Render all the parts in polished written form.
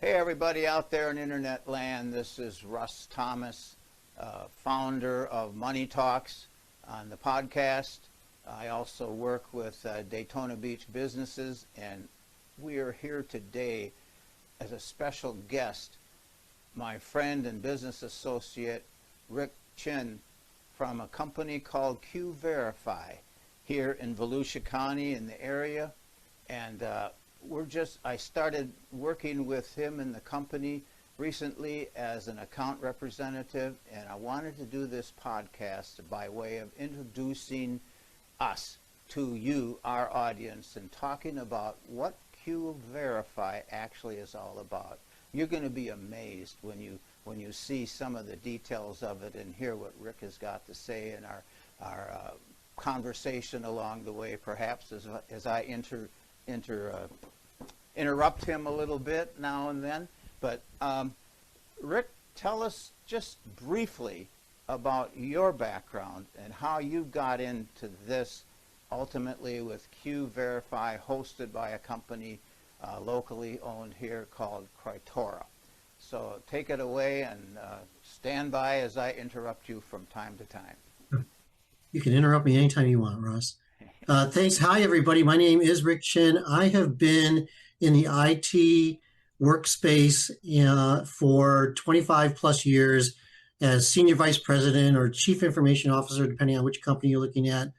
Hey everybody out there in internet land, this is Russ Thomas, founder of Money Talks on the podcast. I also work with Daytona Beach businesses, and we are here today as a special guest, my friend and business associate Rick Chin from a company called Q.Verify here in Volusia County in the area. And I started working with him in the company recently as an account representative, and I wanted to do this podcast by way of introducing us to you, our audience, and talking about what Q.Verify actually is all about. You're going to be amazed when you see some of the details of it and hear what Rick has got to say in our conversation along the way, perhaps as I interrupt him a little bit now and then. But Rick, tell us just briefly about your background and how you got into this ultimately with Q.Verify, hosted by a company locally owned here called Crittora. So take it away and stand by as I interrupt you from time to time. You can interrupt me anytime you want, Russ. Thanks. Hi, everybody. My name is Rick Chin. I have been in the IT workspace for 25 plus years as Senior Vice President or Chief Information Officer, depending on which company you're looking at,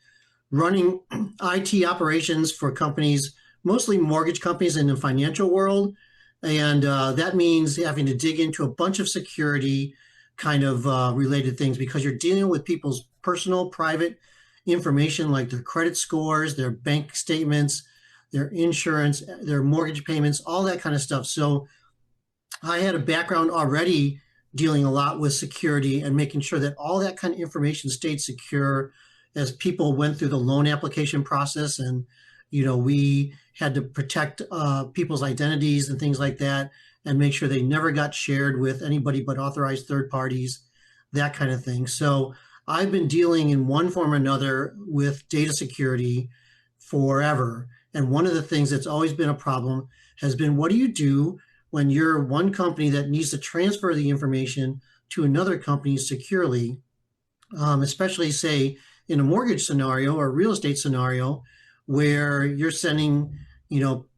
running IT operations for companies, mostly mortgage companies in the financial world. And that means having to dig into a bunch of security kind of related things, because you're dealing with people's personal, private information like their credit scores, their bank statements, their insurance, their mortgage payments, all that kind of stuff. So I had a background already dealing a lot with security and making sure that all that kind of information stayed secure as people went through the loan application process. And, we had to protect people's identities and things like that and make sure they never got shared with anybody but authorized third parties, that kind of thing. So I've been dealing in one form or another with data security forever. And one of the things that's always been a problem has been, what do you do when you're one company that needs to transfer the information to another company securely, especially say in a mortgage scenario or real estate scenario where you're sending,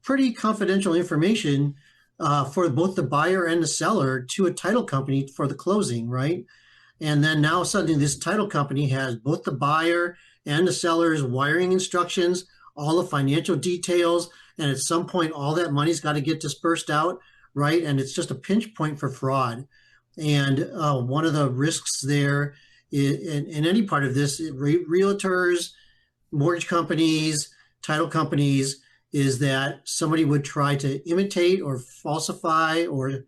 pretty confidential information for both the buyer and the seller to a title company for the closing, right? And then now suddenly this title company has both the buyer and the seller's wiring instructions, all the financial details, and at some point all that money's got to get dispersed out, right? And it's just a pinch point for fraud. And one of the risks there in any part of this, realtors, mortgage companies, title companies, is that somebody would try to imitate or falsify or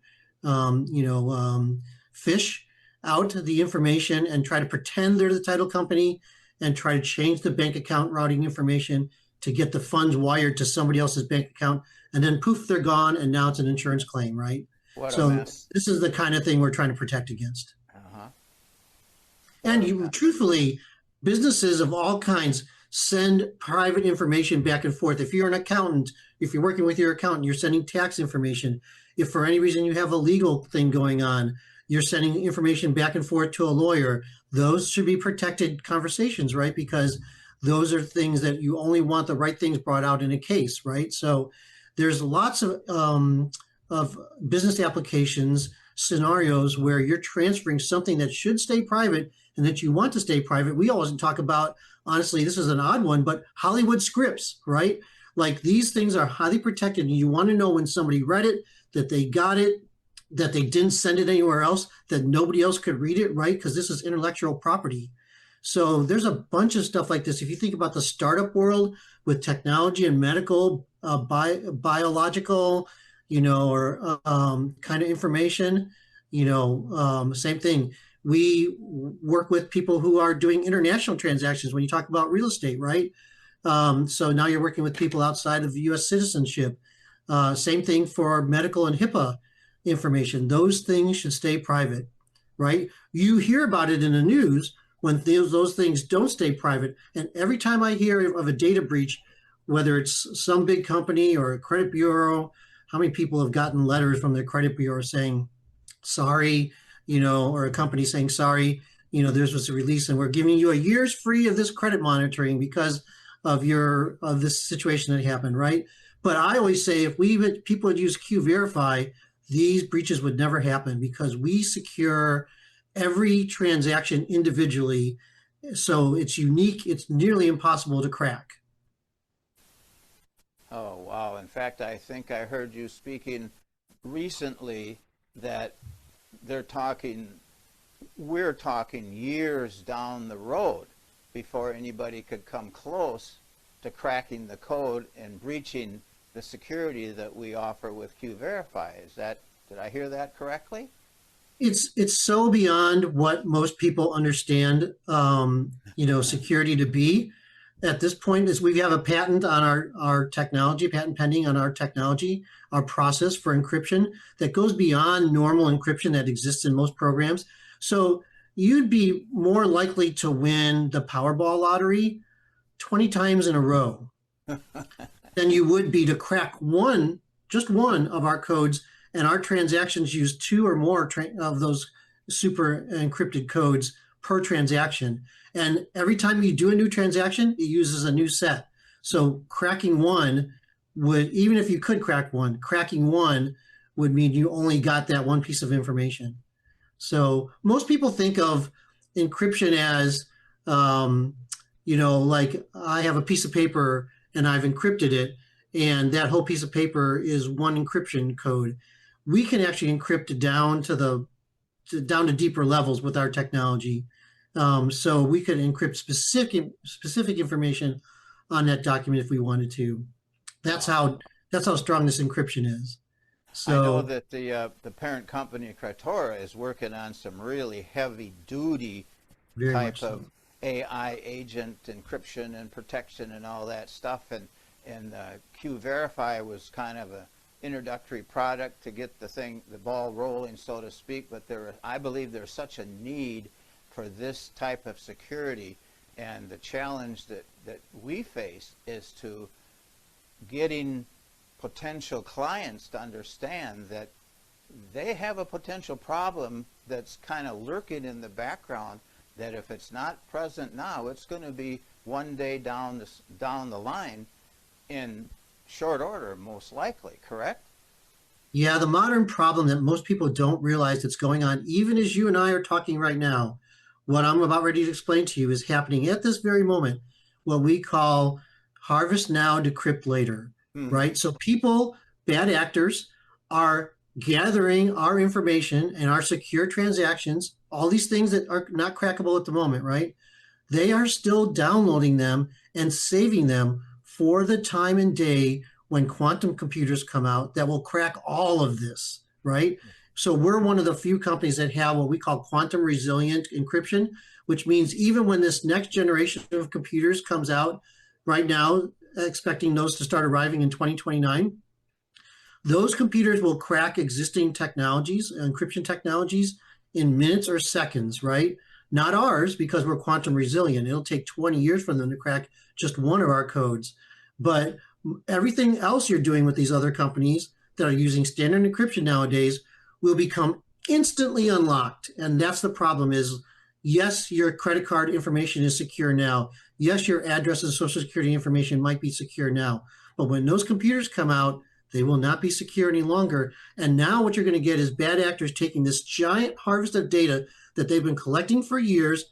fish out the information and try to pretend they're the title company and try to change the bank account routing information to get the funds wired to somebody else's bank account, and then poof, they're gone, and now it's an insurance claim, right? What a So mess. this is the kind of thing we're trying to protect against. Uh-huh. And truthfully, businesses of all kinds send private information back and forth. If you're an accountant, if you're working with your accountant, you're sending tax information. If for any reason you have a legal thing going on, you're sending information back and forth to a lawyer. Those should be protected conversations, right? Because those are things that you only want the right things brought out in a case, right? So there's lots of business applications, scenarios where you're transferring something that should stay private and that you want to stay private. We always talk about, honestly, this is an odd one, but Hollywood scripts, right? Like these things are highly protected, and you want to know when somebody read it, that they got it, that they didn't send it anywhere else, that nobody else could read it, right? Because this is intellectual property. So there's a bunch of stuff like this. If you think about the startup world with technology and medical, biological, or kind of information, same thing. We work with people who are doing international transactions when you talk about real estate, right? So now you're working with people outside of U.S. citizenship. Same thing for medical and HIPAA information. Those things should stay private, right? You hear about it in the news when those things don't stay private. And every time I hear of a data breach, whether it's some big company or a credit bureau, how many people have gotten letters from their credit bureau saying, sorry, or a company saying, sorry, this was a release and we're giving you a year's free of this credit monitoring because of this situation that happened, right? But I always say if people would use Q.Verify, these breaches would never happen because we secure every transaction individually. So it's unique. It's nearly impossible to crack. Oh, wow. In fact, I think I heard you speaking recently that we're talking years down the road before anybody could come close to cracking the code and breaching the security that we offer with Q.Verify. Did I hear that correctly? It's so beyond what most people understand, security to be. At this point, is we have a patent on our technology, patent pending on our technology, our process for encryption that goes beyond normal encryption that exists in most programs. So you'd be more likely to win the Powerball lottery 20 times in a row than you would be to crack just one of our codes. And our transactions use two or more of those super encrypted codes per transaction. And every time you do a new transaction, it uses a new set. So cracking one even if you could crack one, cracking one would mean you only got that one piece of information. So most people think of encryption as, like I have a piece of paper and I've encrypted it, and that whole piece of paper is one encryption code. We can actually encrypt it down to deeper levels with our technology. So we could encrypt specific information on that document if we wanted to. That's how strong this encryption is. So I know that the parent company Crittora is working on some really heavy duty type of AI agent encryption and protection and all that stuff, and Q.Verify was kind of a introductory product to get the ball rolling, so to speak. But I believe there's such a need for this type of security, and the challenge that we face is to getting potential clients to understand that they have a potential problem that's kind of lurking in the background, that if it's not present now, it's going to be one day down the line in short order, most likely, correct? Yeah, the modern problem that most people don't realize that's going on, even as you and I are talking right now, what I'm about ready to explain to you is happening at this very moment, what we call harvest now, decrypt later, right? So bad actors, are gathering our information and our secure transactions, all these things that are not crackable at the moment, right? They are still downloading them and saving them for the time and day when quantum computers come out that will crack all of this, right? So we're one of the few companies that have what we call quantum resilient encryption, which means even when this next generation of computers comes out right now, expecting those to start arriving in 2029, those computers will crack existing technologies, encryption technologies, in minutes or seconds, right? Not ours, because we're quantum resilient. It'll take 20 years for them to crack just one of our codes. But everything else you're doing with these other companies that are using standard encryption nowadays will become instantly unlocked. And that's the problem is, yes, your credit card information is secure now. Yes, your address and social security information might be secure now. But when those computers come out, they will not be secure any longer. And now what you're going to get is bad actors taking this giant harvest of data that they've been collecting for years,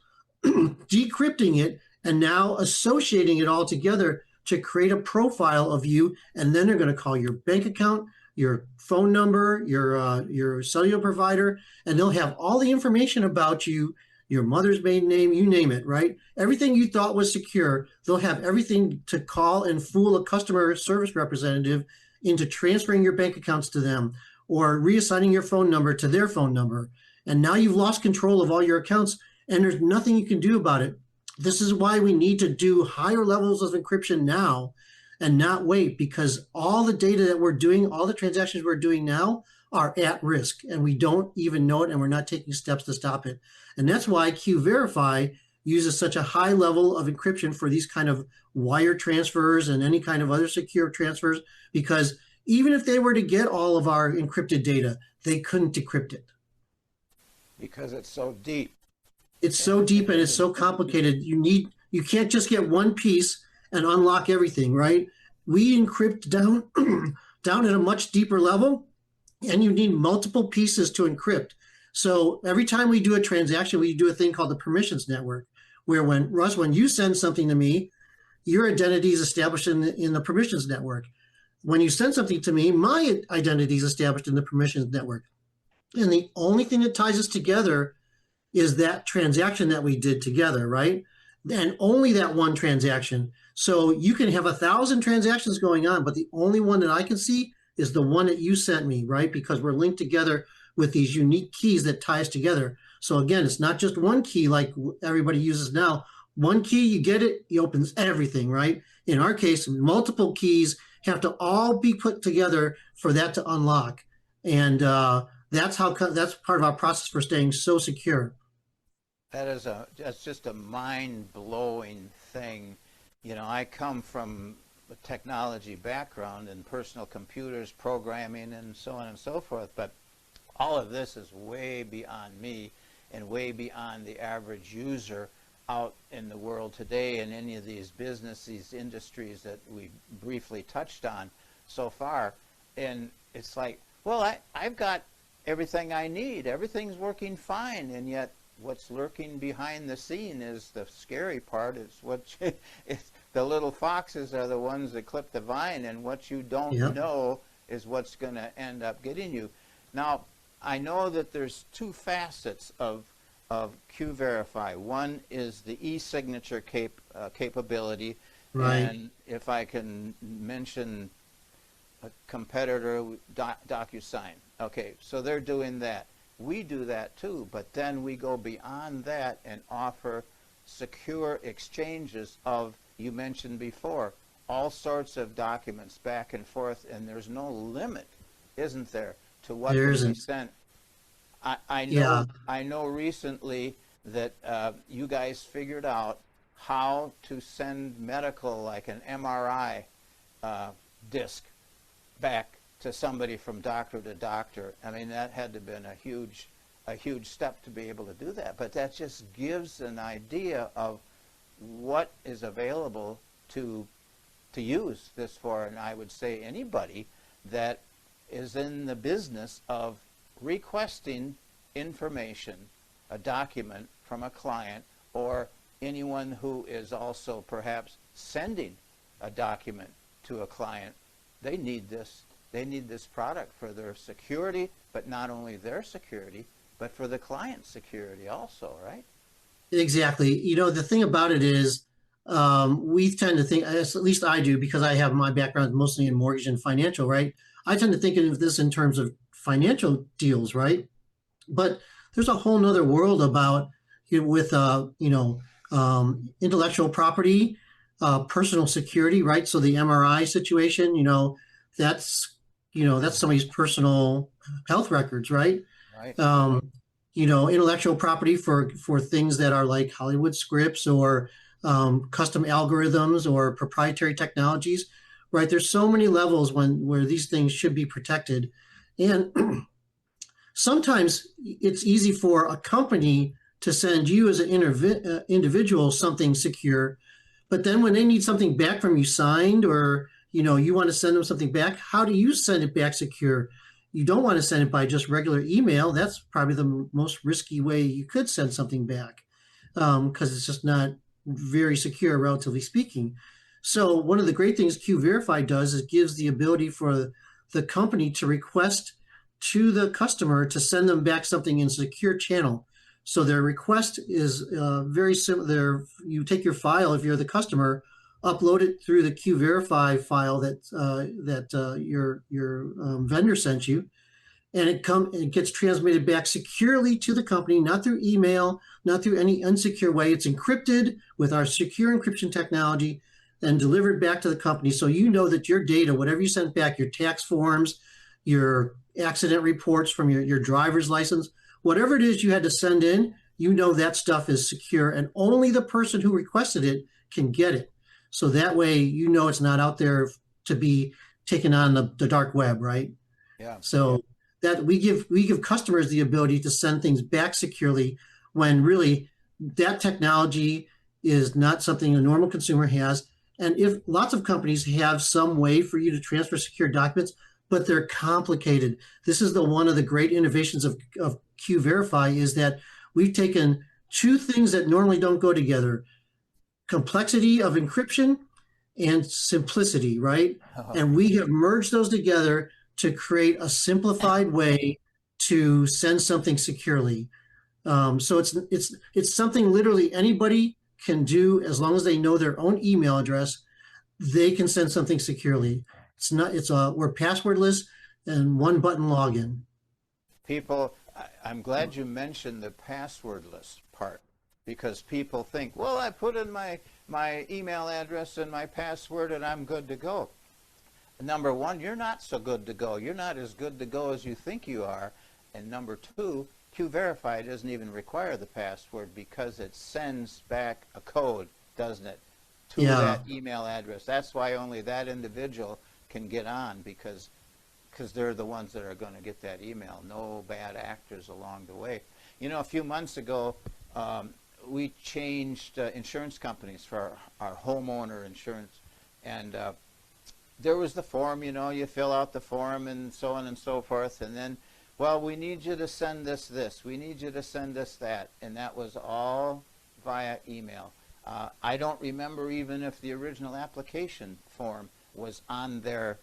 decrypting it, and now associating it all together to create a profile of you. And then they're going to call your bank account, your phone number, your cellular provider, and they'll have all the information about you, your mother's maiden name, you name it, right? Everything you thought was secure, they'll have everything to call and fool a customer service representative into transferring your bank accounts to them or reassigning your phone number to their phone number. And now you've lost control of all your accounts and there's nothing you can do about it. This is why we need to do higher levels of encryption now and not wait, because all the data that we're doing, all the transactions we're doing now are at risk and we don't even know it and we're not taking steps to stop it. And that's why Q.Verify uses such a high level of encryption for these kind of wire transfers and any kind of other secure transfers, because Even if they were to get all of our encrypted data, they couldn't decrypt it. Because it's so deep. It's so deep and it's so complicated. You can't just get one piece and unlock everything, right? We encrypt down down at a much deeper level, and you need multiple pieces to encrypt. So every time we do a transaction, we do a thing called the permissions network, where when you send something to me, your identity is established in the permissions network. When you send something to me, my identity is established in the permissions network. And the only thing that ties us together is that transaction that we did together, right? And only that one transaction. So you can have 1,000 transactions going on, but the only one that I can see is the one that you sent me, right? Because we're linked together with these unique keys that tie us together. So again, it's not just one key like everybody uses now. One key, you get it, it opens everything, right? In our case, multiple keys have to all be put together for that to unlock. And that's part of our process for staying so secure. That's just a mind-blowing thing. You know, I come from a technology background and personal computers, programming, and so on and so forth, but all of this is way beyond me and way beyond the average user out in the world today in any of these these industries that we briefly touched on so far. And it's like, well, I've got everything I need. Everything's working fine, and yet what's lurking behind the scene is the scary part. It's the little foxes are the ones that clip the vine, and what you don't know is what's going to end up getting you. Now, I know that there's two facets of Q.Verify. One is the eSignature capability, right. And if I can mention a competitor, DocuSign. Okay, so they're doing that. We do that too, but then we go beyond that and offer secure exchanges of, you mentioned before, all sorts of documents back and forth, and there's no limit, isn't there, to what can be sent. I know recently that you guys figured out how to send medical, like an MRI disc, back to somebody from doctor to doctor. I mean, that had to have been a huge step to be able to do that. But that just gives an idea of what is available to use this for. And I would say anybody that is in the business of requesting information, a document from a client, or anyone who is also perhaps sending a document to a client, they need this. They need this product for their security, but not only their security, but for the client's security also, right? Exactly. You know, the thing about it is, we tend to think, at least I do, because I have my background mostly in mortgage and financial, right? I tend to think of this in terms of financial deals, right? But there's a whole nother world about, with intellectual property, personal security, right? So the MRI situation, that's that's somebody's personal health records, right? Right. Intellectual property for things that are like Hollywood scripts or custom algorithms or proprietary technologies, right? There's so many levels where these things should be protected. And sometimes it's easy for a company to send you as an individual something secure, but then when they need something back from you signed, or you want to send them something back, how do you send it back secure? You don't want to send it by just regular email. That's probably the most risky way you could send something back, because it's just not very secure, relatively speaking. So one of the great things Q.Verify does is gives the ability for the company to request to the customer to send them back something in a secure channel. So their request is very similar. You take your file, if you're the customer, upload it through the Q.Verify file that your vendor sent you, and it gets transmitted back securely to the company, not through email, not through any unsecure way. It's encrypted with our secure encryption technology and delivered back to the company. So you know that your data, whatever you sent back, your tax forms, your accident reports from your driver's license, whatever it is you had to send in, that stuff is secure, and only the person who requested it can get it. So that way, it's not out there to be taken on the dark web, right? Yeah. So that we give customers the ability to send things back securely when really that technology is not something a normal consumer has. And if lots of companies have some way for you to transfer secure documents, but they're complicated. This is one of the great innovations of Q.Verify is that we've taken two things that normally don't go together: complexity of encryption and simplicity, right? And we have merged those together to create a simplified way to send something securely. So it's something literally anybody can do as long as they know their own email address. They can send something securely. We're passwordless and one button login. People, I'm glad you mentioned the passwordless part, because people think, well, I put in my email address and my password and I'm good to go. Number one, you're not so good to go. You're not as good to go as you think you are. And number two, Q.Verify doesn't even require the password because it sends back a code, doesn't it, to that email address. That's why only that individual can get on, because they're the ones that are going to get that email. No bad actors along the way. You know, a few months ago, we changed insurance companies for our homeowner insurance. And there was the form, you know, you fill out the form and so on and so forth. And then, well, we need you to send us this. We need you to send us that. And that was all via email. I don't remember even if the original application form was on their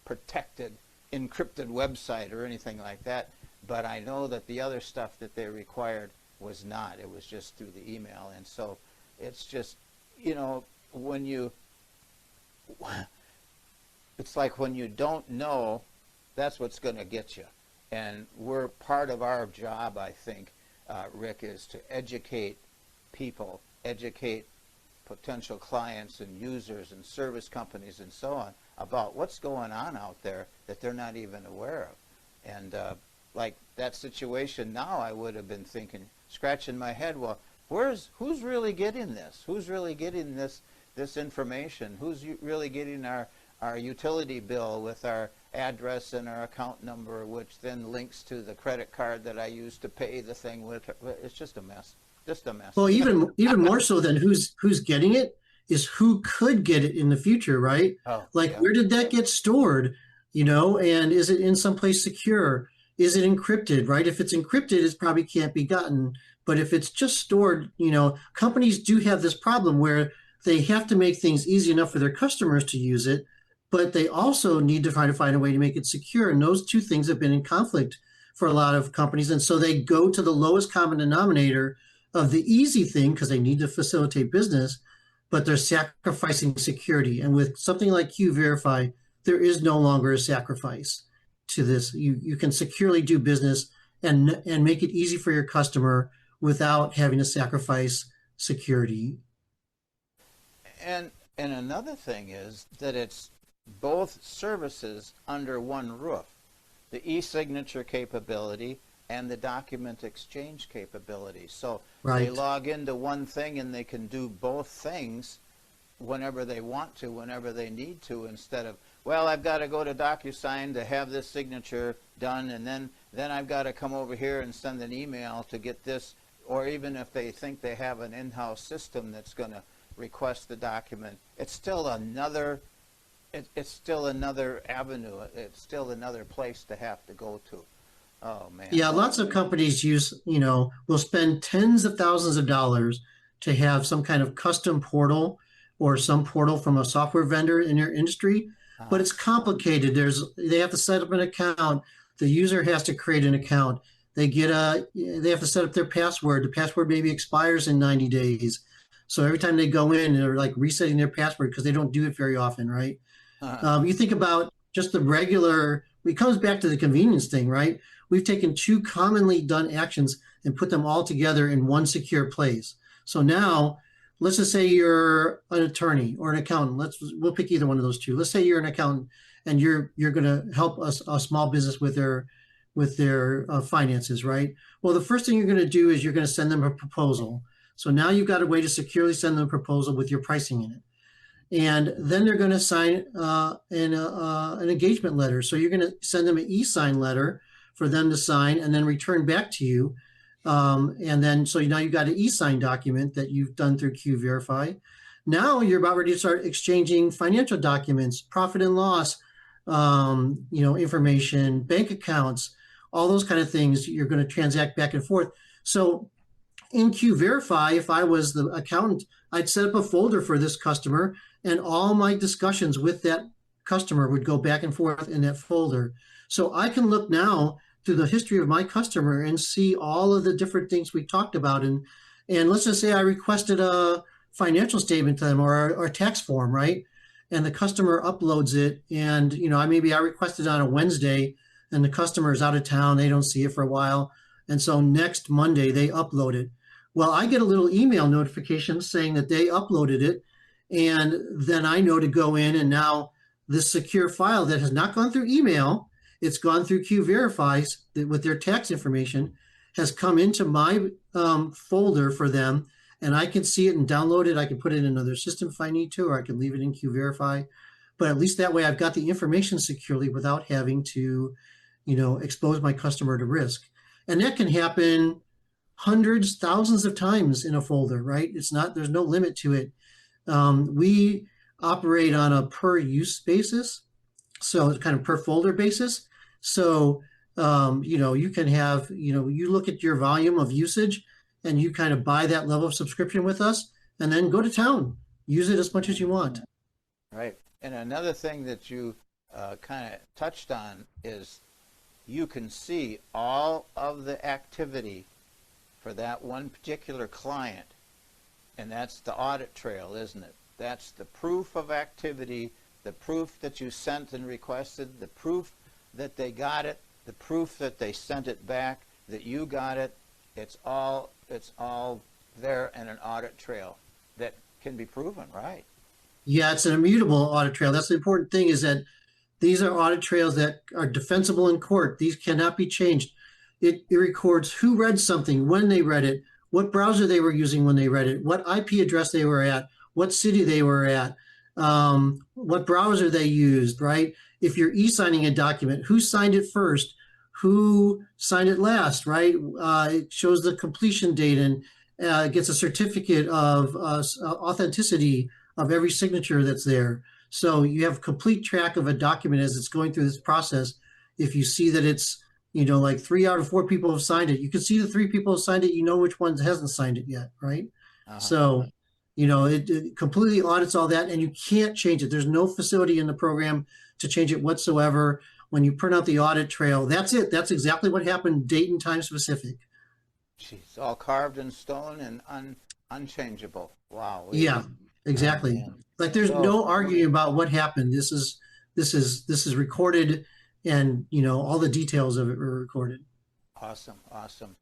protected, encrypted website or anything like that. But I know that the other stuff that they required was not. It was just through the email. And so it's just, you know, it's like when you don't know, that's what's going to get you. And part of our job, I think, Rick, is to educate people, educate potential clients and users and service companies and so on about what's going on out there that they're not even aware of. And like that situation now, I would have been thinking, scratching my head, well, who's really getting this? Who's really getting this information? Who's really getting our utility bill with our address and our account number, which then links to the credit card that I use to pay the thing with? It's just a mess. Just a mess. Well, even more so than who's getting it is who could get it in the future, right? Oh, like, yeah. Where did that get stored? You know, and is it in someplace secure? Is it encrypted, right? If it's encrypted, it probably can't be gotten. But if it's just stored, you know, companies do have this problem where they have to make things easy enough for their customers to use it, but they also need to try to find a way to make it secure. And those two things have been in conflict for a lot of companies. And so they go to the lowest common denominator of the easy thing because they need to facilitate business, but they're sacrificing security. And with something like Q.Verify, there is no longer a sacrifice to this. You can securely do business and make it easy for your customer without having to sacrifice security. And another thing is that it's both services under one roof: the eSignature capability and the document exchange capability. So Right. they log into one thing and they can do both things whenever they want to, whenever they need to, instead of, well, I've got to go to DocuSign to have this signature done, and then I've got to come over here and send an email to get this. Or even if they think they have an in-house system that's going to request the document, it's still another avenue. It's still another place to have to go to. Oh, man. Yeah, lots of companies will spend tens of thousands of dollars to have some kind of custom portal or some portal from a software vendor in your industry, but it's complicated. They have to set up an account. The user has to create an account. They have to set up their password. The password maybe expires in 90 days. So every time they go in, they're like resetting their password because they don't do it very often, right? You think about just the regular, it comes back to the convenience thing, right? We've taken two commonly done actions and put them all together in one secure place. So now, let's just say you're an attorney or an accountant. We'll pick either one of those two. Let's say you're an accountant and you're going to help a small business with their finances, right? Well, the first thing you're going to do is you're going to send them a proposal. So now you've got a way to securely send them a proposal with your pricing in it. And then they're going to sign an engagement letter. So you're going to send them an e-sign letter for them to sign and then return back to you. And then, so now you've got an e-sign document that you've done through Q.Verify. Now you're about ready to start exchanging financial documents, profit and loss, information, bank accounts, all those kind of things. You're going to transact back and forth. So in Q.Verify, if I was the accountant, I'd set up a folder for this customer, and all my discussions with that customer would go back and forth in that folder. So I can look now through the history of my customer and see all of the different things we talked about. And let's just say I requested a financial statement to them or a tax form, right? And the customer uploads it, and maybe I requested on a Wednesday, and the customer is out of town, they don't see it for a while, and so next Monday they upload it. Well, I get a little email notification saying that they uploaded it, and then I know to go in, and now this secure file that has not gone through email, it's gone through Q.Verify with their tax information, has come into my folder for them, and I can see it and download it. I can put it in another system if I need to, or I can leave it in Q.Verify. But at least that way I've got the information securely without having to, expose my customer to risk. And that can happen hundreds, thousands of times in a folder, right? There's no limit to it. We operate on a per use basis, so it's kind of per folder basis. So, you can have, you look at your volume of usage and you kind of buy that level of subscription with us and then go to town, use it as much as you want. Right. And another thing that you kind of touched on is you can see all of the activity for that one particular client, and that's the audit trail, isn't it? That's the proof of activity, the proof that you sent and requested, the proof that they got it, the proof that they sent it back, that you got it. It's all there in an audit trail that can be proven, right? Yeah, it's an immutable audit trail. That's the important thing, is that these are audit trails that are defensible in court. These cannot be changed. It records who read something, when they read it, what browser they were using when they read it, what IP address they were at, what city they were at, what browser they used, right? If you're e-signing a document, who signed it first, who signed it last, right? It shows the completion date and gets a certificate of authenticity of every signature that's there. So you have complete track of a document as it's going through this process. If you see that it's, like 3 out of 4 people have signed it, you can see the 3 people have signed it, which one hasn't signed it yet, right? So, it completely audits all that, and you can't change it. There's no facility in the program to change it whatsoever. When you print out the audit trail, that's it. That's exactly what happened, date and time specific. Jeez, all carved in stone and unchangeable. Wow. Yeah, exactly. Like there's no arguing about what happened. This is recorded, and all the details of it were recorded. Awesome.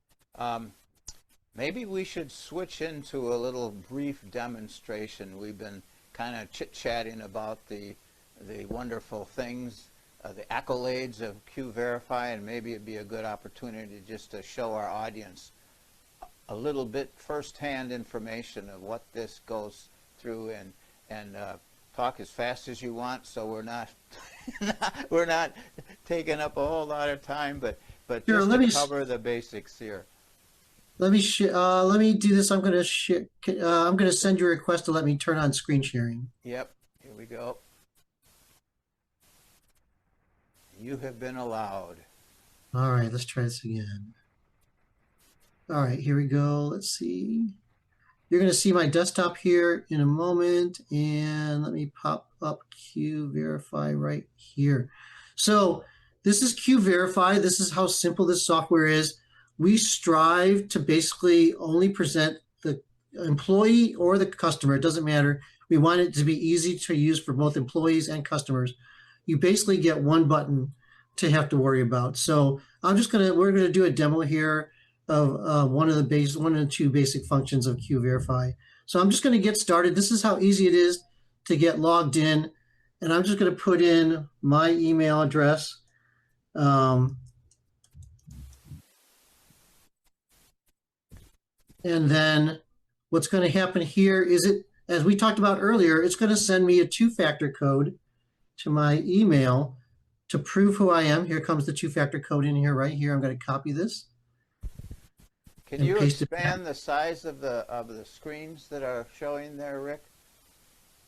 Maybe we should switch into a little brief demonstration. We've been kind of chit-chatting about the wonderful things, the accolades of Q.Verify, and maybe it'd be a good opportunity just to show our audience a little bit firsthand information of what this goes through, and talk as fast as you want, so we're not we're not taking up a whole lot of time, but Sure, just to cover the basics here. Let me do this. I'm going to send you a request to let me turn on screen sharing. Yep, here we go. You have been allowed. All right, let's try this again. All right, here we go. Let's see. You're going to see my desktop here in a moment, and let me pop up Q.Verify right here. So this is Q.Verify. This is how simple this software is. We strive to basically only present the employee or the customer. It doesn't matter. We want it to be easy to use for both employees and customers. You basically get one button to have to worry about. So we're gonna do a demo here of one of the 2 basic functions of Q.Verify. So I'm just gonna get started. This is how easy it is to get logged in, and I'm just gonna put in my email address. And then what's going to happen here is as we talked about earlier, it's going to send me a two-factor code to my email to prove who I am. Here comes the two-factor code in here, right here. I'm going to copy this Can and you paste it back. expand the size of the screens that are showing there, Rick?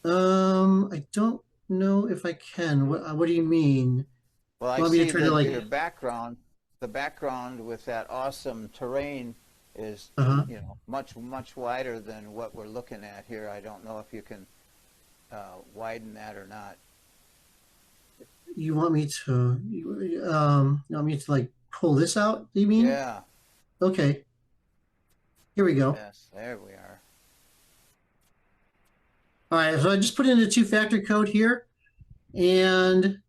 I don't know if I can. What do you mean? Well, You I want me to see turn to that like, your background, the background with that awesome terrain is, uh-huh. much wider than what we're looking at here. I don't know if you can widen that or not. You want me to, you want me to like pull this out, you mean? Yeah, Okay, here we go. yes, there we are. All right, so I just put in a two-factor code here, and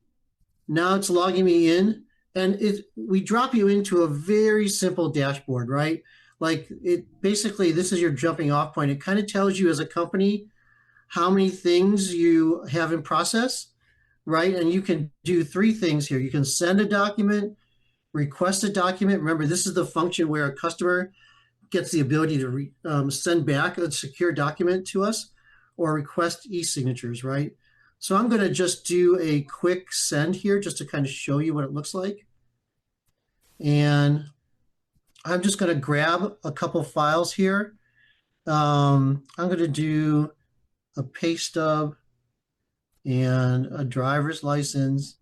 now it's logging me in. And we drop you into a very simple dashboard, right? Like it basically, this is your jumping off point. It kind of tells you as a company how many things you have in process, right? And you can do three things here. You can send a document, request a document. Remember, this is the function where a customer gets the ability to send back a secure document to us or request e-signatures, right? So I'm going to just do a quick send here just to kind of show you what it looks like. And I'm just going to grab a couple files here. I'm going to do a pay stub and a driver's license.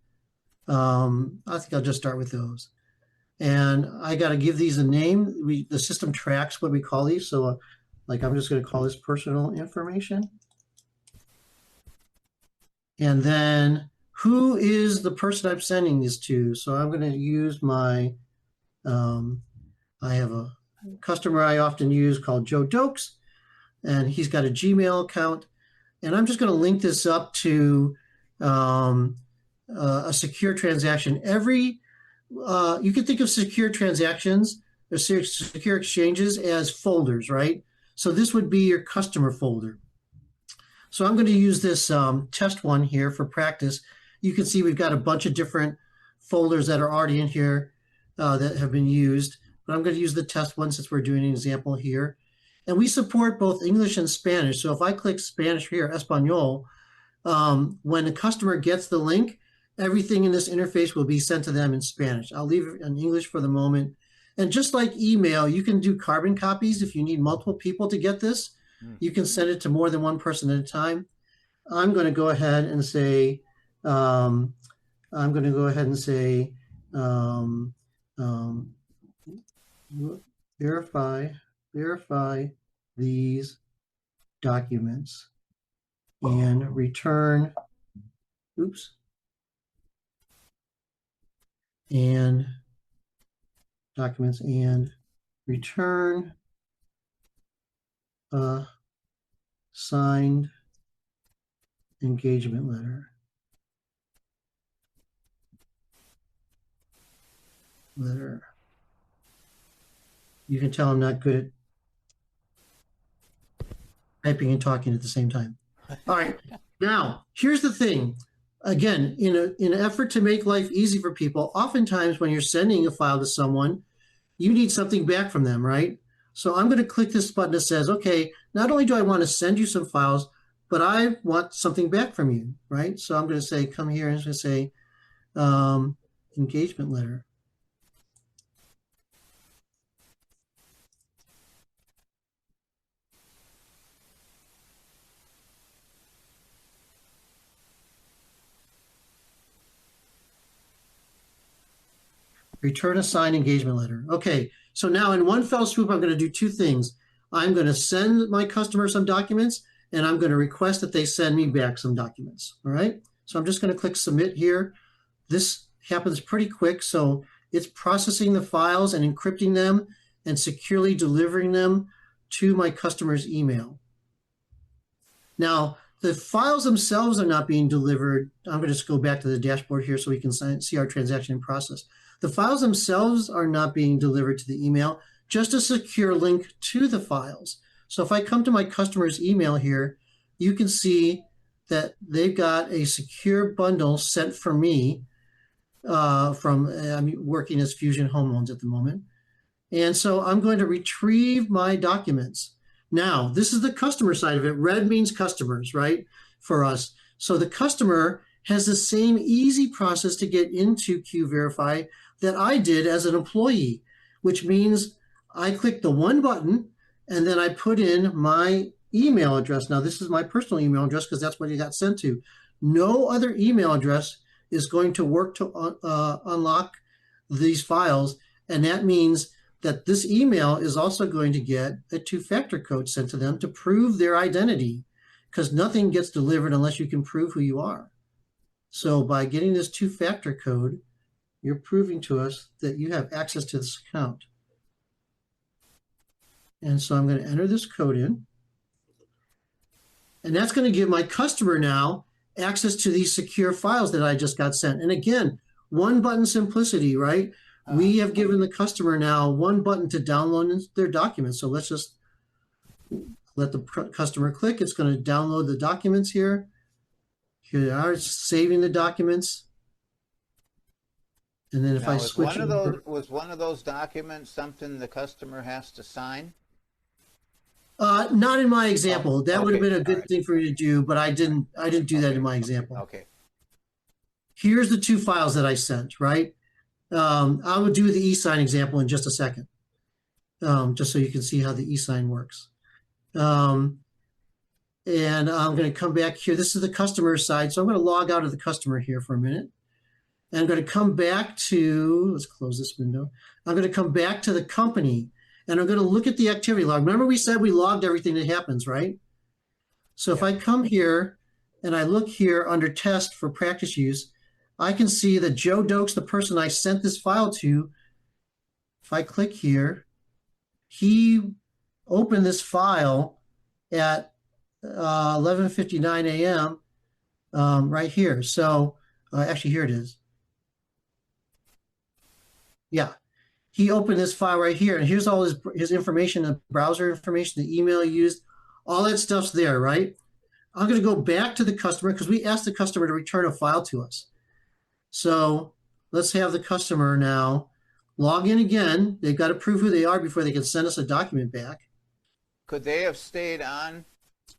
I think I'll just start with those. And I got to give these a name. The system tracks what we call these. So like I'm just going to call this personal information. And then who is the person I'm sending this to? So I'm going to use my, I have a customer I often use called Joe Dokes, and he's got a Gmail account. And I'm just going to link this up to a secure transaction. You can think of secure transactions or secure exchanges as folders, right? So this would be your customer folder. So I'm going to use this test one here for practice. You can see we've got a bunch of different folders that are already in here that have been used. But I'm going to use the test one since we're doing an example here. And we support both English and Spanish. So if I click Spanish here, Espanol, when the customer gets the link, everything in this interface will be sent to them in Spanish. I'll leave it in English for the moment. And just like email, you can do carbon copies if you need multiple people to get this. You can send it to more than one person at a time. I'm going to go ahead and say, verify these documents and return, and documents and return a signed engagement letter. You can tell I'm not good at typing and talking at the same time. All right. Now, here's the thing. Again, in an effort to make life easy for people, oftentimes when you're sending a file to someone, you need something back from them, right? So I'm going to click this button that says, okay, not only do I want to send you some files, but I want something back from you, right? So I'm going to say, come here and I'm going to say engagement letter. Return a signed engagement letter. Okay, so now in one fell swoop, I'm going to do two things. I'm going to send my customer some documents, and I'm going to request that they send me back some documents. All right, so I'm just going to click submit here. This happens pretty quick, so it's processing the files and encrypting them and securely delivering them to my customer's email. Now, the files themselves are not being delivered. I'm going to just go back to the dashboard here so we can see our transaction in process. The files themselves are not being delivered to the email, just a secure link to the files. So if I come to my customer's email here, you can see that they've got a secure bundle sent for me I'm working as Fusion Home Loans at the moment. And so I'm going to retrieve my documents. Now, this is the customer side of it. Red means customers, right, for us. So the customer has the same easy process to get into Q.Verify that I did as an employee, which means I click the one button and then I put in my email address. Now, this is my personal email address because that's what it got sent to. No other email address is going to work to unlock these files, and that means that this email is also going to get a two-factor code sent to them to prove their identity, because nothing gets delivered unless you can prove who you are. So by getting this two-factor code, you're proving to us that you have access to this account. And so I'm going to enter this code in. And that's going to give my customer now access to these secure files that I just got sent. And again, one button simplicity, right? We have given the customer now one button to download their documents. So let's just let the customer click. It's going to download the documents here. Here they are, it's saving the documents. And then if Now, I switch over, was one of those documents something the customer has to sign? not in my example. That would have okay. been a good All right. thing for you to do, but I didn't do that in my example. Okay. Here's the two files that I sent, right? I would do the e-sign example in just a second, just so you can see how the e-sign works. And I'm going to come back here. This is the customer side. So I'm going to log out of the customer here for a minute. And I'm going to come back to, let's close this window. I'm going to come back to the company and I'm going to look at the activity log. Remember we said we logged everything that happens, right? So if I come here and I look here under test for practice use, I can see that Joe Dokes, the person I sent this file to, if I click here, he opened this file at 11:59 a.m. Right here. So actually, here it is. Yeah, he opened this file right here, and here's all his information, the browser information, the email he used, all that stuff's there, right? I'm going to go back to the customer because we asked the customer to return a file to us. So let's have the customer now log in again. They've got to prove who they are before they can send us a document back. Could they have stayed on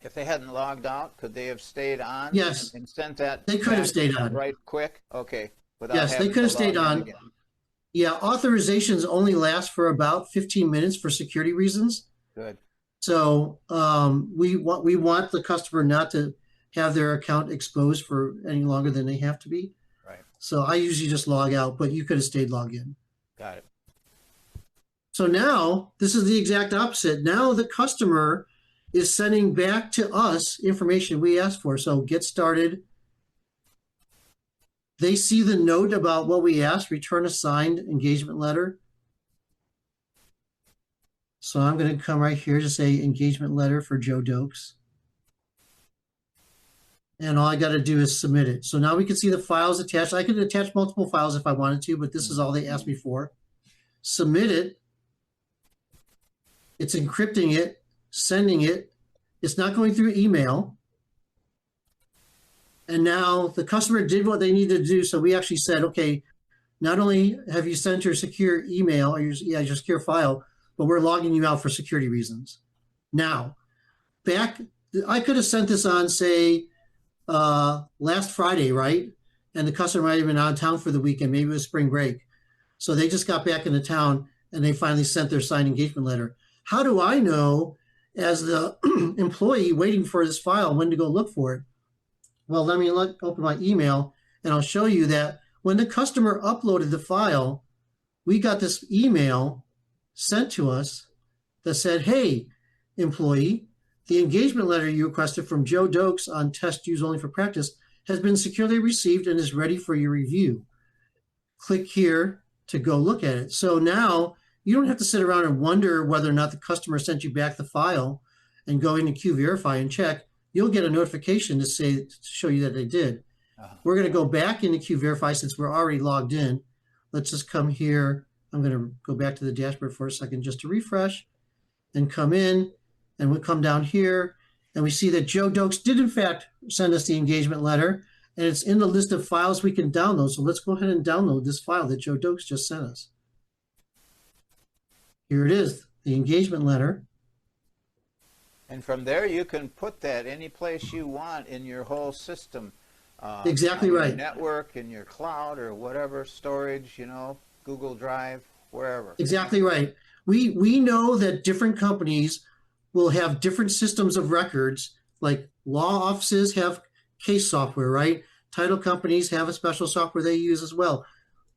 if they hadn't logged out? Could they have stayed on? Yes. And sent that? They could have stayed on. Right quick? Okay. Yes, they could have stayed on. Yeah, authorizations only last for about 15 minutes for security reasons. Good. So we want the customer not to have their account exposed for any longer than they have to be. Right. So I usually just log out, but you could have stayed logged in. Got it. So now this is the exact opposite. Now the customer is sending back to us information we asked for. So get started. They see the note about what we asked, return a signed engagement letter. So I'm going to come right here to say engagement letter for Joe Dokes. And all I got to do is submit it. So now we can see the files attached. I could attach multiple files if I wanted to, but this is all they asked me for. Submit it. It's encrypting it, sending it. It's not going through email. And now the customer did what they needed to do. So we actually said, okay, not only have you sent your secure email or your secure file, but we're logging you out for security reasons. Now, I could have sent this on, say, last Friday, right? And the customer might have been out of town for the weekend. Maybe it was spring break. So they just got back into town and they finally sent their signed engagement letter. How do I know, as the employee waiting for this file, when to go look for it? Well, let me open my email and I'll show you that when the customer uploaded the file, we got this email sent to us that said, hey, employee, the engagement letter you requested from Joe Dokes on test use only for practice has been securely received and is ready for your review. Click here to go look at it. So now you don't have to sit around and wonder whether or not the customer sent you back the file and go into Q.Verify and check. You'll get a notification to show you that they did. We're going to go back into Q.Verify since we're already logged in. Let's just come here. I'm going to go back to the dashboard for a second just to refresh and come in. And we come down here and we see that Joe Dokes did in fact send us the engagement letter, and it's in the list of files we can download. So let's go ahead and download this file that Joe Dokes just sent us. Here it is, the engagement letter. And from there, you can put that any place you want in your whole system. Exactly On your right. network, in your cloud, or whatever storage, Google Drive, wherever. Exactly right. We know that different companies will have different systems of records, like law offices have case software, right? Title companies have a special software they use as well.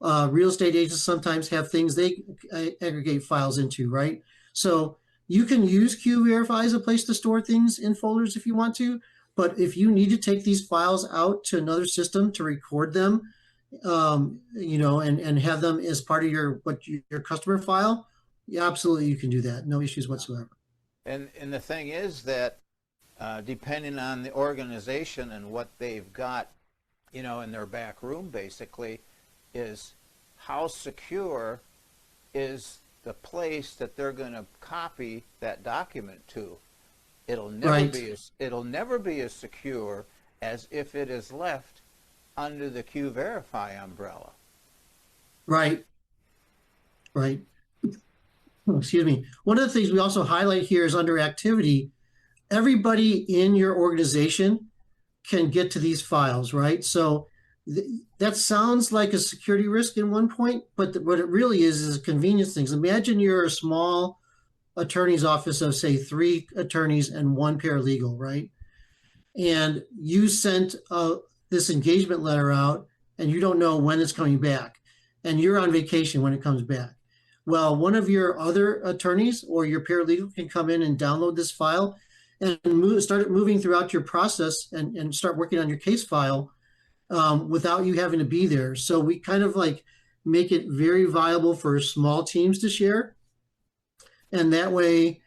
Real estate agents sometimes have things they aggregate files into, right? So you can use Q.Verify as a place to store things in folders if you want to, but if you need to take these files out to another system to record them, and have them as part of your customer file, yeah, absolutely you can do that. No issues whatsoever. And the thing is that depending on the organization and what they've got, in their back room, basically, is how secure is the place that they're going to copy that document to. It'll never be as secure as if it is left under the Q.Verify umbrella. Right. Right. Oh, excuse me. One of the things we also highlight here is under activity, everybody in your organization can get to these files, right? So that sounds like a security risk in one point, but what it really is convenience things. Imagine you're a small attorney's office of, say, 3 attorneys and 1 paralegal, right? And you sent this engagement letter out and you don't know when it's coming back, and you're on vacation when it comes back. Well, one of your other attorneys or your paralegal can come in and download this file and start moving throughout your process and start working on your case file without you having to be there. So we kind of like make it very viable for small teams to share. And that way,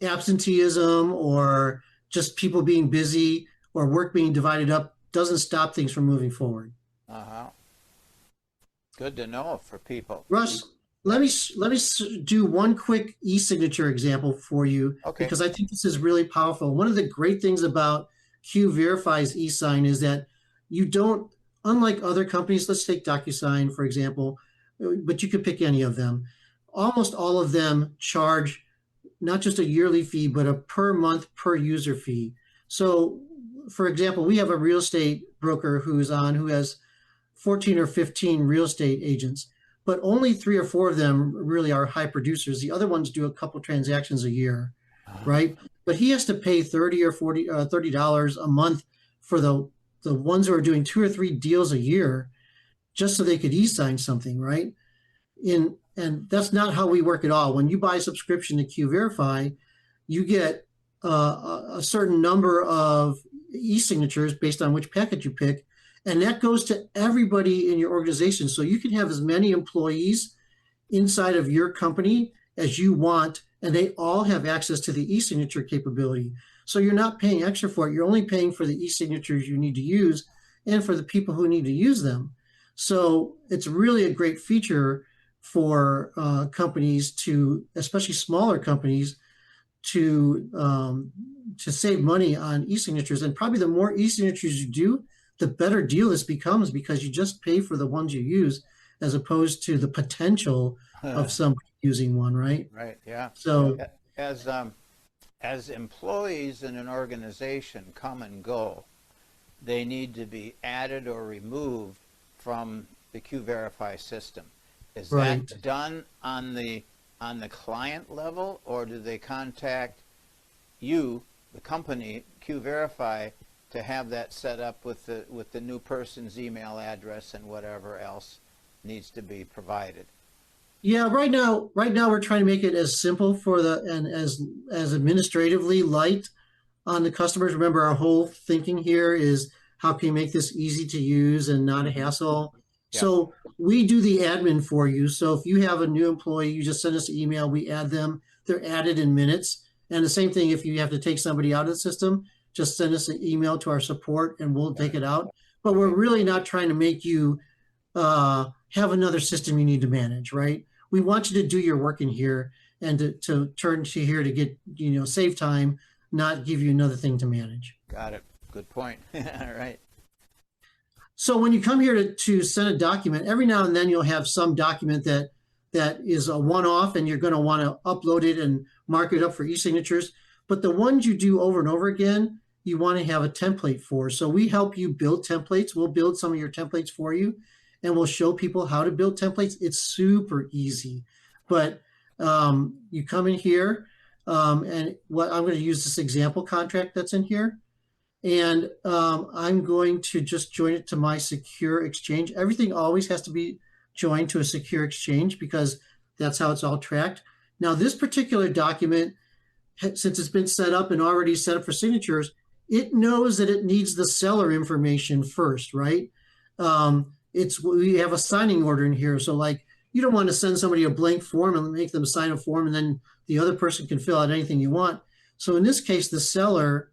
absenteeism or just people being busy or work being divided up doesn't stop things from moving forward. Uh-huh. Good to know for people. Russ, let me do one quick e-signature example for you, Okay. because I think this is really powerful. One of the great things about Q.Verify's e-sign is that you don't, unlike other companies, let's take DocuSign, for example, but you could pick any of them. Almost all of them charge not just a yearly fee, but a per month, per user fee. So, for example, we have a real estate broker who has 14 or 15 real estate agents, but only 3 or 4 of them really are high producers. The other ones do a couple transactions a year, right? But he has to pay $30 or $30 a month for the ones who are doing 2 or 3 deals a year, just so they could e-sign something, right? And that's not how we work at all. When you buy a subscription to Q.Verify, you get a certain number of e-signatures based on which packet you pick, and that goes to everybody in your organization. So you can have as many employees inside of your company as you want, and they all have access to the e-signature capability. So you're not paying extra for it. You're only paying for the e-signatures you need to use and for the people who need to use them. So it's really a great feature for companies especially smaller companies, to save money on e-signatures. And probably the more e-signatures you do, the better deal this becomes, because you just pay for the ones you use as opposed to the potential of somebody using one, right? Right, yeah. So as employees in an organization come and go, they need to be added or removed from the Q.Verify system. Is right. that done on the client level, or do they contact you, the company, Q.Verify, to have that set up with the new person's email address and whatever else needs to be provided? Yeah, right now we're trying to make it as simple and as administratively light on the customers. Remember, our whole thinking here is how can you make this easy to use and not a hassle. Yeah. So we do the admin for you. So if you have a new employee, you just send us an email, we add them. They're added in minutes. And the same thing if you have to take somebody out of the system, just send us an email to our support and we'll take it out. But we're really not trying to make you have another system you need to manage, right? We want you to do your work in here and to turn to here to get, save time, not give you another thing to manage. Got it. Good point. All right. So when you come here to send a document, every now and then you'll have some document that is a one-off and you're going to want to upload it and mark it up for e-signatures. but the ones you do over and over again, you want to have a template for. So we help you build templates. We'll build some of your templates for you, and we'll show people how to build templates. It's super easy. But you come in here, and what I'm going to use this example contract that's in here. And I'm going to just join it to my secure exchange. Everything always has to be joined to a secure exchange because that's how it's all tracked. Now, this particular document, since it's been set up and already set up for signatures, it knows that it needs the seller information first, right? We have a signing order in here. So like, you don't want to send somebody a blank form and make them sign a form and then the other person can fill out anything you want. So in this case, the seller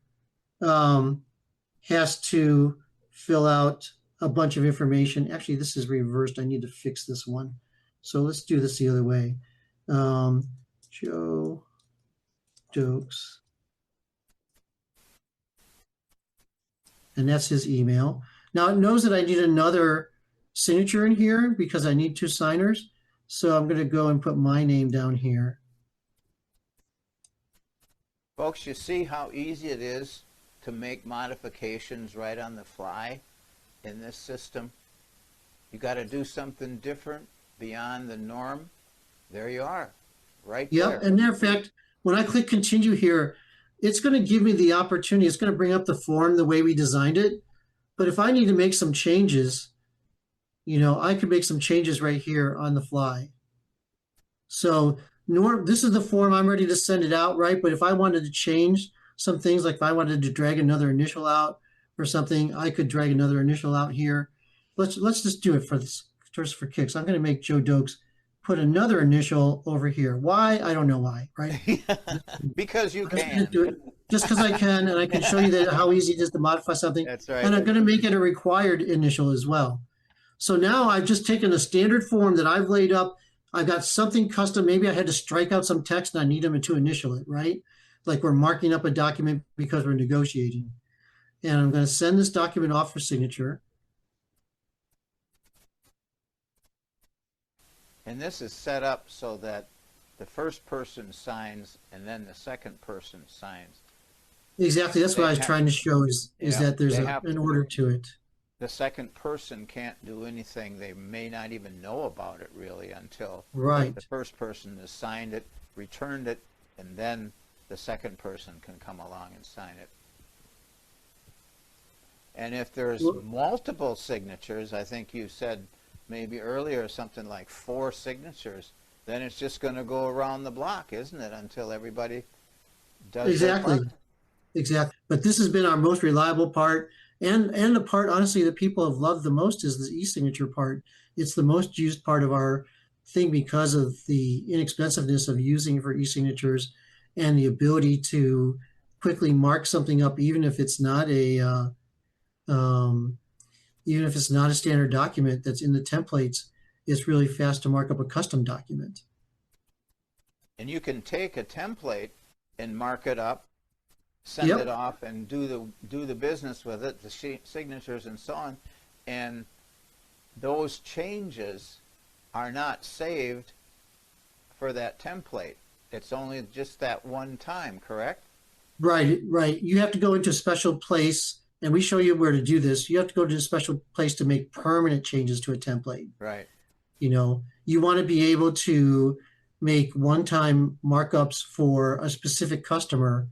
has to fill out a bunch of information. Actually, this is reversed. I need to fix this one. So let's do this the other way. Joe Dokes. And that's his email. Now it knows that I need another signature in here because I need 2 signers. So I'm going to go and put my name down here. Folks, you see how easy it is to make modifications right on the fly in this system? You got to do something different beyond the norm. There you are, right there. Yep, and matter of fact, when I click continue here, it's going to give me the opportunity. It's going to bring up the form the way we designed it. But if I need to make some changes, I could make some changes right here on the fly. So this is the form. I'm ready to send it out, right? But if I wanted to change some things, like if I wanted to drag another initial out or something, I could drag another initial out here. Let's just do it for this, just for kicks. I'm going to make Joe Dokes put another initial over here. Why? I don't know why, right? Because you can. Do it just because I can, and I can show you how easy it is to modify something. That's right. And I'm going to make it a required initial as well. So now I've just taken a standard form that I've laid up. I've got something custom. Maybe I had to strike out some text and I need them to initial it, right? Like we're marking up a document because we're negotiating. And I'm going to send this document off for signature. And this is set up so that the first person signs and then the second person signs. Exactly. That's what I was trying to show is that there's an order to it. The second person can't do anything. They may not even know about it really until the first person has signed it, returned it, and then the second person can come along and sign it. And if there's multiple signatures, I think you said maybe earlier something like 4 signatures, then it's just going to go around the block, isn't it, until everybody does their part? Exactly. But this has been our most reliable part. And the part, honestly, that people have loved the most is the e-signature part. It's the most used part of our thing because of the inexpensiveness of using for e-signatures and the ability to quickly mark something up, even if it's not a standard document that's in the templates. It's really fast to mark up a custom document. And you can take a template and mark it up, send it off, and do the business with it, the signatures and so on, and those changes are not saved for that template. It's only just that one time, correct? Right. You have to go into a special place, and we show you where to do this. You have to go to a special place to make permanent changes to a template. Right. You want to be able to make one-time markups for a specific customer,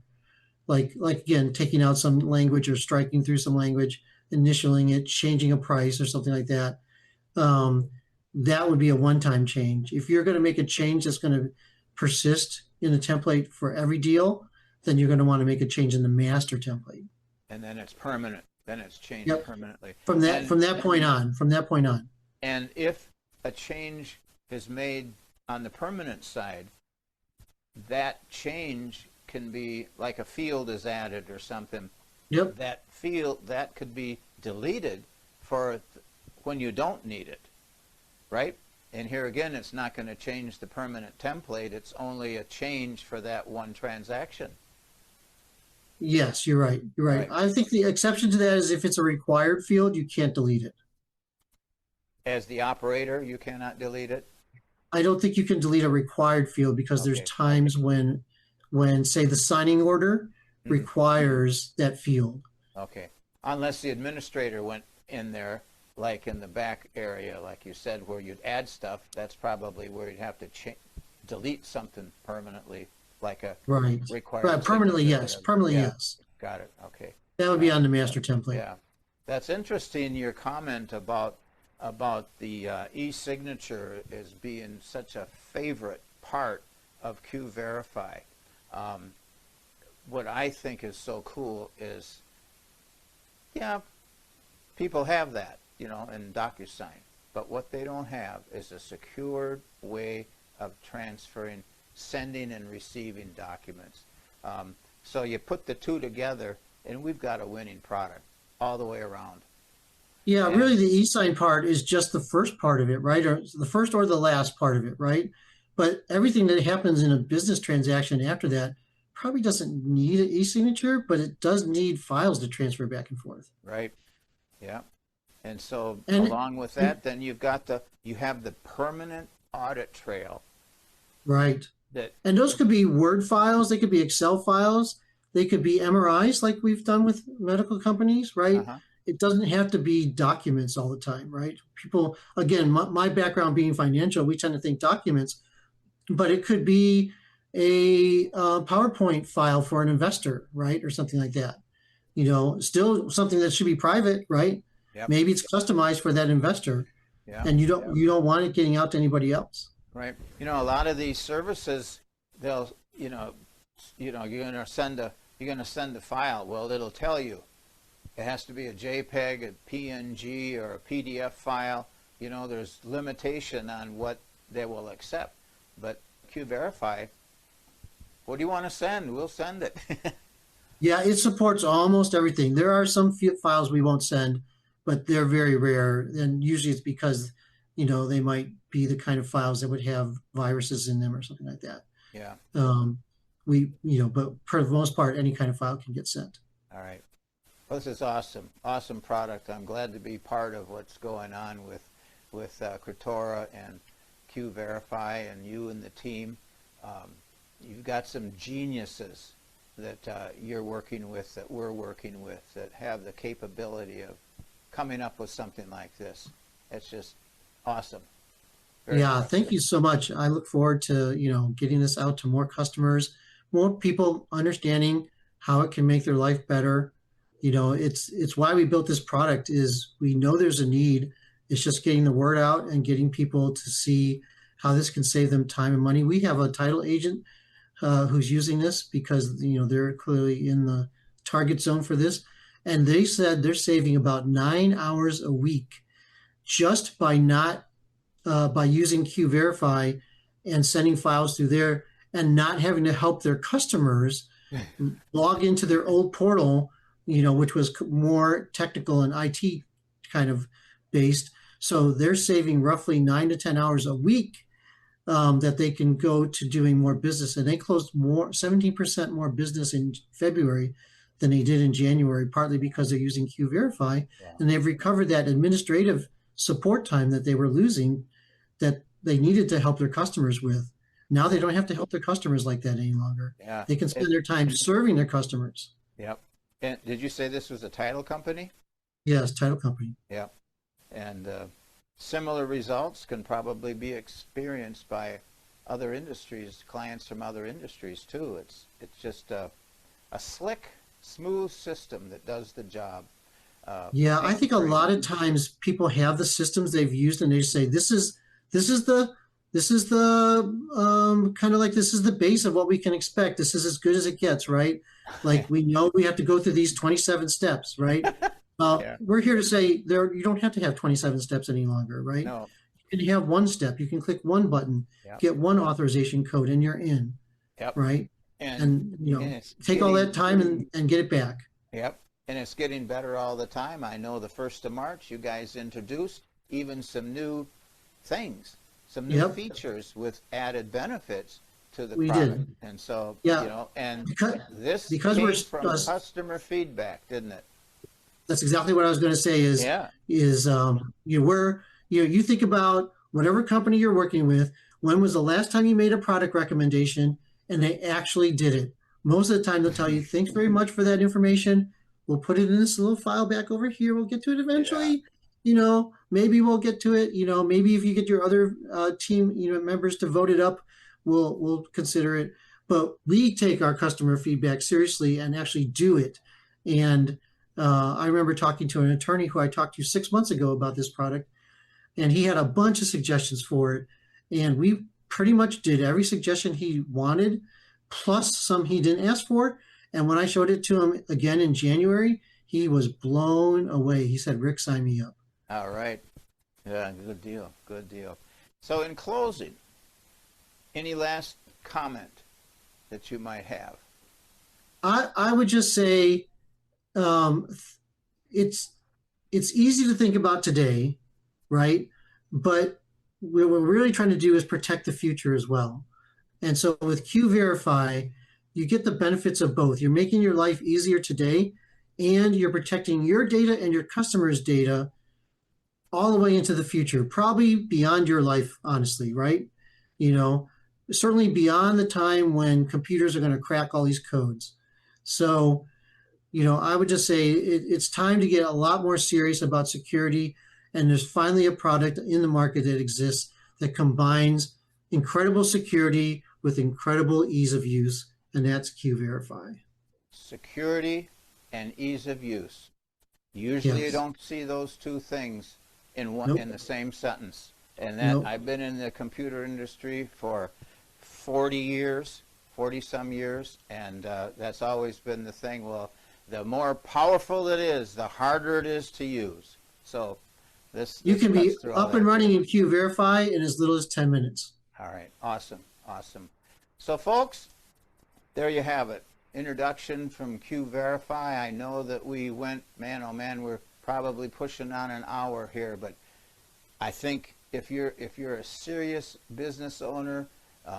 like again, taking out some language or striking through some language, initialing it, changing a price or something like that. That would be a one-time change. If you're going to make a change that's going to persist in the template for every deal, then you're going to want to make a change in the master template. And then it's permanent. Then it's changed permanently. From that point on. And if a change is made on the permanent side, that change can be like a field is added or something. Yep. That field, that could be deleted for when you don't need it, right? And here again, it's not going to change the permanent template. It's only a change for that one transaction. Yes, you're right. I think the exception to that is if it's a required field, you can't delete it. As the operator, you cannot delete it? I don't think you can delete a required field because there's times when when, say, the signing order Mm. requires that field. Okay. Unless the administrator went in there, like in the back area, like you said, where you'd add stuff, that's probably where you'd have to delete something permanently, like a Right. required Right. Permanently, signature or yes. whatever. Permanently, Yeah, yes. got it. Okay. That would All be right. on the master template. Yeah. That's interesting, your comment about the e-signature as being such a favorite part of Q.Verify. Um, what I think is so cool is, yeah, people have that, in DocuSign. But what they don't have is a secured way of transferring, sending and receiving documents. So you put the two together, and we've got a winning product all the way around. Yeah, And really, the e-sign part is just the first part of it, right? Or the first or the last part of it, right? But everything that happens in a business transaction after that probably doesn't need an e-signature, but it does need files to transfer back and forth. right, yeah. And so And, along with and that, then you have the permanent audit trail right. that, And those could be Word files, they could be Excel files, they could be MRIs like we've done with medical companies, right? uh-huh, It doesn't have to be documents all the time, right? People, again, my background being financial, we tend to think documents, but it could be a PowerPoint file for an investor, right? Or something like that. Still something that should be private, right? yep, Maybe it's customized for that investor yeah, and you don't want it getting out to anybody else. right. A lot of these services, they'll, you're gonna send a file. Well, it'll tell you it has to be a JPEG, a PNG, or a PDF file. There's limitation on what they will accept. But Q.Verify, what do you want to send? We'll send it. Yeah, it supports almost everything. There are some files we won't send, but they're very rare. And usually it's because, they might be the kind of files that would have viruses in them or something like that. Yeah. Um, but for the most part, any kind of file can get sent. All right. Well, this is awesome. Awesome product. I'm glad to be part of what's going on with Crittora and Q.Verify and you and the team. You've got some geniuses that you're working with, that we're working with, that have the capability of coming up with something like this. It's just awesome. Very Yeah, impressive. thank you so much. I look forward to, getting this out to more customers, more people understanding how it can make their life better. It's why we built this product is we know there's a need. It's just getting the word out and getting people to see how this can save them time and money. We have a title agent who's using this because, they're clearly in the target zone for this. And they said they're saving about 9 hours a week just by using Q.Verify and sending files through there and not having to help their customers log into their old portal, which was more technical and IT kind of based. So they're saving roughly 9 to 10 hours a week that they can go to doing more business. And they closed 17% more business in February than they did in January, partly because they're using Q.Verify. Yeah. And they've recovered that administrative support time that they were losing that they needed to help their customers with. Now they don't have to help their customers like that any longer. Yeah. They can spend their time serving their customers. Yep. And did you say this was a title company? Yes, title company. Yep. And similar results can probably be experienced by other industries, clients from other industries too. It's just a slick, smooth system that does the job. Yeah, I think a lot of times people have the systems they've used and they say this is the kind of like this is the base of what we can expect. This is as good as it gets, right? Like we know we have to go through these 27 steps, right? Yeah. We're here to say you don't have to have 27 steps any longer, right? No. You can have one step. You can click one button, Yep. get one authorization code, and you're in, Yep. right? And And take all that time and get it back. Yep. And it's getting better all the time. I know the 1st of March, you guys introduced even some new things, some new Yep. features with added benefits to the We product. did. And so, Yeah. and Because this came we're from customer feedback, didn't it? that's exactly what I was going to say Yeah. you think about whatever company you're working with, when was the last time you made a product recommendation and they actually did it. Most of the time, they'll tell you, thanks very much for that information. We'll put it in this little file back over here. We'll get to it Yeah. eventually. Maybe we'll get to it. Maybe if you get your other team, members to vote it up, we'll consider it. But we take our customer feedback seriously and actually do it. And I remember talking to an attorney who I talked to 6 months ago about this product, and he had a bunch of suggestions for it. And we pretty much did every suggestion he wanted, plus some he didn't ask for. And when I showed it to him again in January, he was blown away. He said, Rick, sign me up. All right. Yeah, good deal. Good deal. So in closing, any last comment that you might have? I would just say um, it's easy to think about today, right? But what we're really trying to do is protect the future as well. And so with Q.Verify, you get the benefits of both. You're making your life easier today, and you're protecting your data and your customers' data all the way into the future, probably beyond your life, honestly, right? You know, Certainly beyond the time when computers are going to crack all these codes. So, I would just say it's time to get a lot more serious about security. And there's finally a product in the market that exists that combines incredible security with incredible ease of use, and that's Q.Verify. Security and ease of use. Usually you Yes. don't see those two things in Nope. the same sentence. And that Nope. I've been in the computer industry for 40 years, 40 some years, and that's always been the thing. Well, the more powerful it is, the harder it is to use. So You this can be cuts through all up and that. running in Q.Verify in as little as 10 minutes. All right, awesome, awesome. So folks, there you have it. Introduction from Q.Verify. I know that we went, man, oh man, we're probably pushing on an hour here, but I think if you're a serious business owner,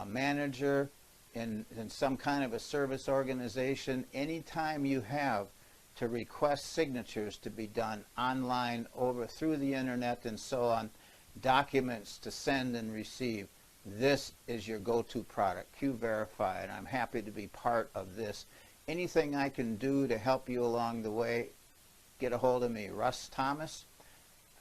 manager in some kind of a service organization, anytime you have to request signatures to be done online, over through the internet and so on, documents to send and receive, this is your go-to product, Q.Verify, and I'm happy to be part of this. Anything I can do to help you along the way, get a hold of me, Russ Thomas,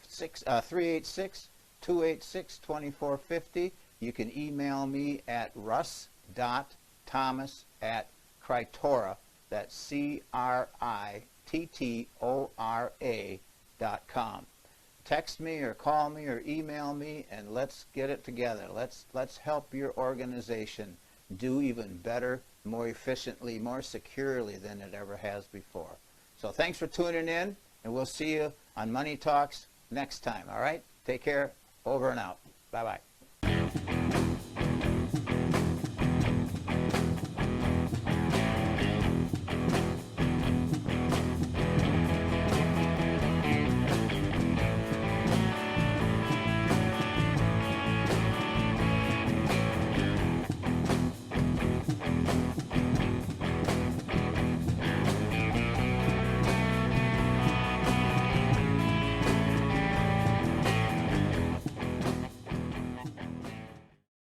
386-286-2450. You can email me at russ.thomas@Crittora, that's CRITTORA.com. Text me or call me or email me, and let's get it together. Let's help your organization do even better, more efficiently, more securely than it ever has before. So thanks for tuning in, and we'll see you on Money Talks next time. All right? Take care. Over and out. Bye-bye.